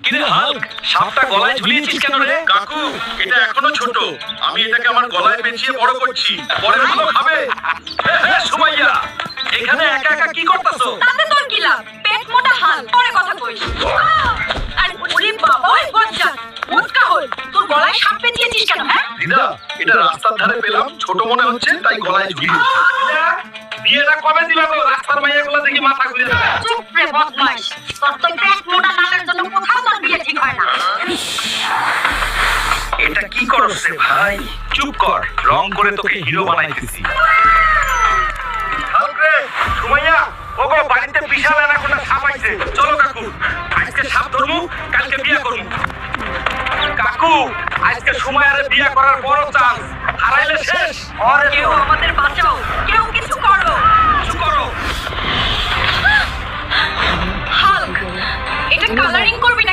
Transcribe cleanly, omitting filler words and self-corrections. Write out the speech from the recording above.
কিরে হাল্ক, সাপটা গলায় ঝুলিয়েছিস কেন রে? কাকু, এটা এখনো ছোট। আমি এটাকে আমার গলায় পেঁচিয়ে বড় করছি। পরে ভালো খাবে। সুমাইয়া, এখানে একা একা কি করতেছো? তাতে তোর কি লাভ? পেট মোটা হাল, পরে কথা কইস। আর ওরে বাবা, ওই বজ্জা মুটকা হল, তোর গলায় সাপ পেঁচিয়েছিস কেন? হ্যাঁ, দিদা, এটা রাস্তার ধারে পেলাম, ছোট মনে হচ্ছে, তাই গলায় ঝুলিয়েছি। বিয়েটা কবে দিবা গো? রাস্তার মাইয়াগুলো দেখি মাথা ঘুরে যাবে। চুপ রে বদমাইশ, তোর তো পেট মোটা লালের জন্য কোথাও তোর বিয়ে ঠিক হয় না। এটা কি করছ রে ভাই? চুপ কর, রং করে তোকে হিরো বানাইতেছি। হাল্ক রে, সুমাইয়া, ওগো বাড়িতে বিশাল অ্যানাকোন্ডা সাপ আইছে। চলো কাকু, আজকে সাপ ধরমু, কালকে বিয়ে করমু। কাকু, আজকে সুমাইয়ারে বিয়ে করার বড় চান্স, হারাইলে শেষ। কেউ আমাদের বাঁচাও, কেউ কিছু করো। কিছু করো। হাল্ক, এটা কালারিং করবি না